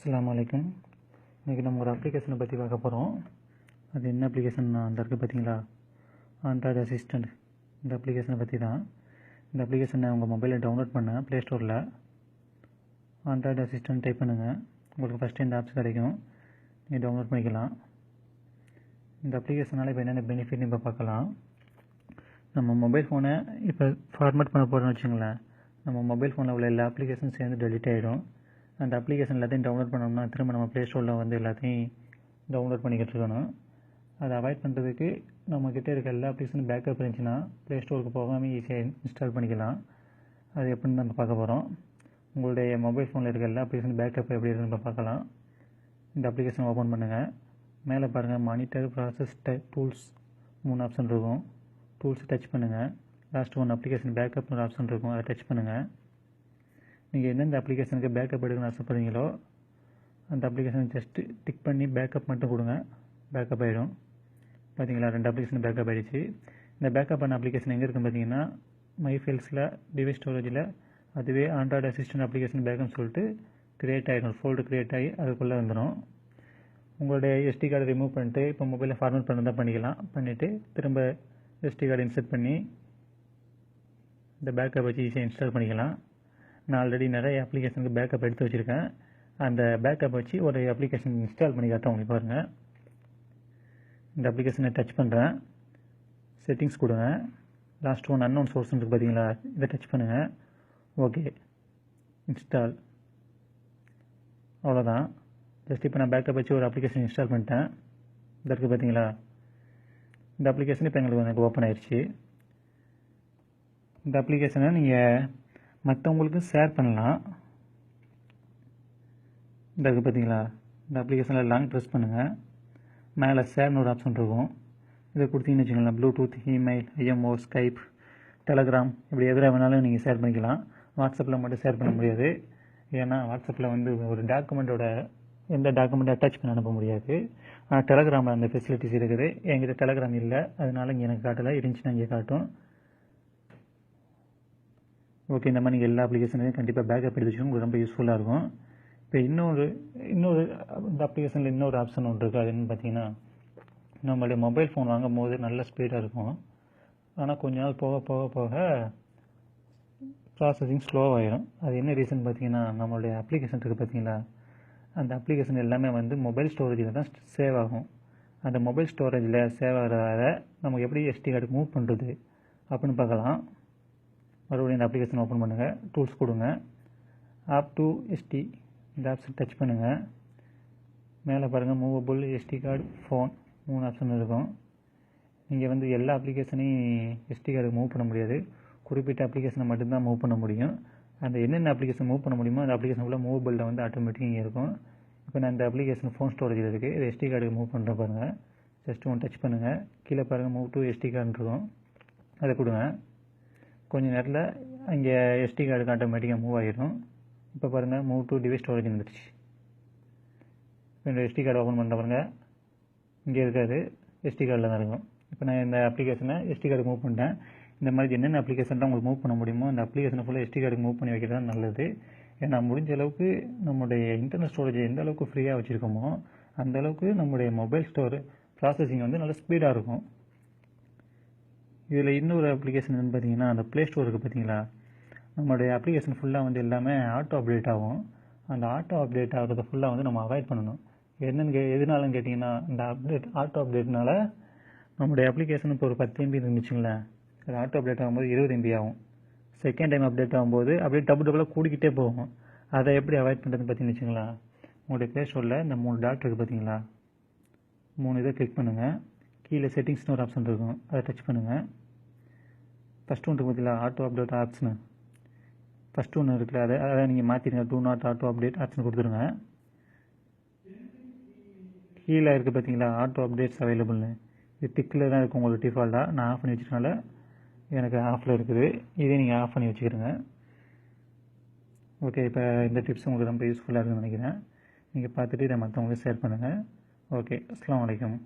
அஸ்ஸலாமு அலைக்கும். இன்றைக்கி நம்ம ஒரு அப்ளிகேஷனை பற்றி பார்க்க போகிறோம். அது என்ன அப்ளிகேஷன் அந்த இருக்குது பார்த்தீங்களா, ஆண்ட்ராய்டு அசிஸ்டண்ட். இந்த அப்ளிகேஷனை பற்றி தான். இந்த அப்ளிகேஷனை உங்கள் மொபைலில் டவுன்லோட் பண்ண ப்ளே ஸ்டோரில் ஆண்ட்ராய்டு அசிஸ்டண்ட் டைப் பண்ணுங்கள். உங்களுக்கு ஃபஸ்ட்டு இந்த ஆப்ஸ் கிடைக்கும், நீங்கள் டவுன்லோட் பண்ணிக்கலாம். இந்த அப்ளிகேஷனால் இப்போ என்னென்ன பெனிஃபிட்னு இப்போ பார்க்கலாம். நம்ம மொபைல் ஃபோனை இப்போ ஃபார்மேட் பண்ண போகிறோன்னு வச்சுங்களேன், நம்ம மொபைல் ஃபோனில் உள்ள எல்லா அப்ளிகேஷன் சேர்ந்து டெலிட் ஆகிடும். அந்த அப்ளிகேஷன் எல்லாத்தையும் டவுன்லோட் பண்ணோம்னா திரும்ப நம்ம ப்ளே ஸ்டோரில் வந்து எல்லாத்தையும் டவுன்லோட் பண்ணிக்கிட்டு இருக்கணும். அதை அவாய்ட் பண்ணுறதுக்கு நம்மக்கிட்ட இருக்க எல்லா அப்ளிகேஷனும் பேக்கப் இருந்துச்சுன்னா ப்ளே ஸ்டோருக்கு போகாமல் ஈஸியாக இன்ஸ்டால் பண்ணிக்கலாம். அது எப்படின்னு நம்ம பார்க்க போகிறோம். உங்களுடைய மொபைல் ஃபோனில் இருக்க எல்லா அப்ளிகேஷன் பேக்கப் எப்படி இருக்குன்னு நம்ம பார்க்கலாம். இந்த அப்ளிகேஷன் ஓப்பன் பண்ணுங்கள். மேலே பாருங்கள், மானிட்டர், ப்ராசஸ், டூல்ஸ் 3 ஆப்ஷன் இருக்கும். டூல்ஸ் டச் பண்ணுங்கள். லாஸ்ட் ஒன் அப்ளிகேஷன் பேக்கப்னு ஒரு ஆப்ஷன் இருக்கும், அதை டச் பண்ணுங்கள். நீங்கள் எந்தெந்த அப்ளிகேஷனுக்கு பேக்கப் எடுக்கணும்னு ஆசைப்படுறீங்களோ அந்த அப்ளிகேஷன் ஜஸ்ட்டு டிக் பண்ணி பேக்கப் மட்டும் கொடுங்க, பேக்கப் ஆகிடும். பார்த்தீங்களா, 2 அப்ளிகேஷன் பேக்கப் ஆகிடுச்சு. இந்த பேக்கப் பண்ண அப்ளிகேஷன் எங்கே இருக்குன்னு பார்த்தீங்கன்னா, மை ஃபைல்ஸில், டிவைஸ் ஸ்டோரேஜில். அதுவே ஆண்ட்ராய்டு அசிஸ்டன்ட் அப்ளிகேஷன் பேக்கப்னு சொல்லிட்டு க்ரியேட் ஆகிடும், ஃபோல்டு க்ரியேட் ஆகி அதுக்குள்ளே வந்துடும். உங்களுடைய எஸ்டி கார்டை ரிமூவ் பண்ணிட்டு இப்போ மொபைலில் ஃபார்மேட் பண்ணதான் பண்ணிக்கலாம். பண்ணிவிட்டு திரும்ப எஸ்டி கார்டு இன்சர்ட் பண்ணி இந்த பேக்கப் வச்சு ஈஸியாக இன்ஸ்டால் பண்ணிக்கலாம். நான் ஆல்ரெடி நிறைய அப்ளிகேஷனுக்கு பேக்கப் எடுத்து வச்சுருக்கேன். அந்த பேக்கப் வச்சு ஒரு அப்ளிகேஷன் இன்ஸ்டால் பண்ணி காட்டுறேன் உங்களுக்கு. பாருங்கள், இந்த அப்ளிகேஷனை டச் பண்ணுறேன். செட்டிங்ஸ் கொடுங்க. லாஸ்ட் ஒன் அன்னோன் சோர்ஸ் இருக்குது பார்த்தீங்களா, இதை டச் பண்ணுங்கள். Okay, install. அவ்வளோதான். ஜஸ்ட் இப்போ நான் பேக்கப் வச்சு ஒரு அப்ளிகேஷன் இன்ஸ்டால் பண்ணிட்டேன். இது இருக்குது பார்த்தீங்களா, இந்த அப்ளிகேஷன் இப்போ எனக்கு ஓப்பன் ஆயிடுச்சு. இந்த அப்ளிகேஷனை நீங்கள் மற்றவங்களுக்கு ஷேர் பண்ணலாம். இந்த இருக்குது பார்த்தீங்களா, இந்த அப்ளிகேஷனில் லாங் ப்ரெஸ் பண்ணுங்கள். மேலே ஷேர்னு ஒரு ஆப்ஷன் இருக்கும், இதை கொடுத்தீங்கன்னு வச்சுக்கோங்களேன். Bluetooth, email, IMO, Skype, Telegram, இப்படி எதில் வேணாலும் நீங்கள் ஷேர் பண்ணிக்கலாம். வாட்ஸ்அப்பில் மட்டும் ஷேர் பண்ண முடியாது. ஏன்னா வாட்ஸ்அப்பில் வந்து ஒரு டாக்குமெண்ட்டோட எந்த டாக்குமெண்ட்டை அட்டாச் பண்ணி அனுப்ப முடியாது. ஆனால் டெலகிராமில் அந்த ஃபெசிலிட்டிஸ் இருக்குது. என்கிட்ட டெலகிராம் இல்லை, அதனால இங்கே எனக்கு காட்டலை. இருந்துச்சுன்னா இங்கே காட்டும். ஓகே, இந்த மாதிரி நீங்கள் எல்லா அப்ளிகேஷனையும் கண்டிப்பாக பேக்கப் எடுத்து வச்சுக்கோங்க, உங்களுக்கு ரொம்ப யூஸ்ஃபுல்லாக இருக்கும். இப்போ இன்னொரு இந்த அப்ளிகேஷனில் இன்னொரு ஆப்ஷன் ஒன்று இருக்குது. அது என்னென்னு பார்த்தீங்கன்னா, நம்மளுடைய மொபைல் ஃபோன் வாங்கும் போது நல்ல ஸ்பீடாக இருக்கும். ஆனால் கொஞ்ச நாள் போக போக போக ப்ராசஸிங் ஸ்லோவாகிடும். அது என்ன ரீசன் பார்த்தீங்கன்னா, நம்மளுடைய அப்ளிகேஷன் இருக்குது பார்த்தீங்களா, அந்த அப்ளிகேஷன் எல்லாமே வந்து மொபைல் ஸ்டோரேஜில் தான் சேவ் ஆகும். அந்த மொபைல் ஸ்டோரேஜில் சேவ் ஆகிறதால நமக்கு எப்படி எஸ்டி கார்டு மூவ் பண்ணுறது அப்படின்னு பார்க்கலாம். மறுபடியும் இந்த அப்ளிகேஷன் ஓப்பன் பண்ணுங்கள். டூல்ஸ் கொடுங்க. ஆப் டு எஸ்டி, இந்த ஆப்ஷன் டச் பண்ணுங்கள். மேலே பாருங்கள், movable, SD card, phone 3 option இருக்கும். நீங்கள் வந்து எல்லா அப்ளிகேஷனையும் எஸ்டி கார்டு மூவ் பண்ண முடியாது. குறிப்பிட்ட அப்ளிகேஷனை மட்டும்தான் மூவ் பண்ண முடியும். அந்த என்னென்ன அப்ளிகேஷன் மூவ் பண்ண முடியுமோ அந்த அப்ளிகேஷனுக்குள்ளே மூவபிளில் வந்து ஆட்டோமேட்டிக்காக இங்கே இருக்கும். இப்போ நான் இந்த அப்ளிகேஷன் ஃபோன் ஸ்டோரேஜில் இருக்குது, இது எஸ்டி கார்டுக்கு மூவ் பண்ணுறேன் பாருங்கள். ஜஸ்ட் ஒன்று டச் பண்ணுங்கள். கீழே பாருங்கள், மூவ் டு எஸ்டி கார்டு இருக்கும், அதை கொடுங்க. கொஞ்சம் நேரத்தில் அங்கே எஸ்டி கார்டுக்கு ஆட்டோமேட்டிக்காக மூவ் ஆகிடும். இப்போ பாருங்கள், மூவ் டு டிவைஸ் ஸ்டோரேஜ் வந்துடுச்சு. இந்த எஸ்டி கார்டு ஓப்பன் பண்ணுற பாருங்கள், இங்கே இருக்காது, எஸ்டி கார்டில் தான் இருக்கும். இப்போ நான் இந்த அப்ளிகேஷனை எஸ்டி கார்டு மூவ் பண்ணிட்டேன். இந்த மாதிரி என்னென்ன அப்ளிகேஷன் தான் உங்களுக்கு மூவ் பண்ண முடியுமோ அந்த அப்ளிகேஷனை ஃபுல்லாக எஸ்டி கார்டுக்கு மூவ் பண்ணி வைக்கிறது தான் நல்லது. ஏன்னா முடிஞ்ச அளவுக்கு நம்முடைய இன்டர்னல் ஸ்டோரேஜ் எந்த அளவுக்கு ஃப்ரீயாக வச்சுருக்கோமோ அந்த அளவுக்கு நம்முடைய மொபைல் ஸ்டோர் ப்ராசஸிங் வந்து நல்லா ஸ்பீடாக இருக்கும். இதில் இன்னொரு அப்ளிகேஷன் என்னென்னு பார்த்தீங்கன்னா, அந்த ப்ளே ஸ்டோர் இருக்குது பார்த்தீங்களா, நம்மளுடைய அப்ளிகேஷன் ஃபுல்லாக வந்து எல்லாமே ஆட்டோ அப்டேட் ஆகும். அந்த ஆட்டோ அப்டேட் ஆகிறத ஃபுல்லாக வந்து நம்ம அவாய்ட் பண்ணணும். எதுனாலும் கேட்டிங்கன்னா, இந்த ஆட்டோ அப்டேட்னால நம்முடைய அப்ளிகேஷன் இப்போ ஒரு 10 MB இருந்துச்சுங்களேன், அது ஆட்டோ அப்டேட் ஆகும்போது 20 MB ஆகும். செகண்ட் டைம் அப்டேட் ஆகும்போது அப்படியே டபுளாக கூடிக்கிட்டே போகும். அதை எப்படி அவாய்ட் பண்ணுறதுன்னு பார்த்தீங்கன்னு வச்சுங்களேன், உங்களுடைய ப்ளே ஸ்டோரில் இந்த 3 டாட் இருக்குது பார்த்தீங்களா, 3 இதை கிளிக் பண்ணுங்கள். கீழே செட்டிங்ஸ்னு ஒரு ஆப்ஷன் இருக்கும், அதை டச் பண்ணுங்கள். ஃபஸ்ட் ஒன்று இருக்குது பார்த்தீங்களா, ஆட்டோ அப்டேட் ஆப்ஷனு, ஃபஸ்ட் ஒன்று இருக்குல்ல, அதை நீங்கள் மாற்றிடுங்க. Do not auto update option கொடுத்துருங்க. கீழே இருக்குது பார்த்தீங்களா, ஆட்டோ அப்டேட்ஸ் அவைலபிள்னு, இது டிக்கில் தான் இருக்கும் உங்களுக்கு டிஃபால்ட்டாக. நான் ஆஃப் பண்ணி வச்சுருக்கனால எனக்கு ஆஃபில் இருக்குது, இதே நீங்கள் ஆஃப் பண்ணி வச்சுக்கிறங்க. ஓகே, இப்போ இந்த டிப்ஸ் உங்களுக்கு ரொம்ப யூஸ்ஃபுல்லாக இருக்குன்னு நினைக்கிறேன். நீங்கள் பார்த்துட்டு இதை மற்றவங்களுக்கு ஷேர் பண்ணுங்கள். ஓகே, அஸ்ஸலாமு அலைக்கும்.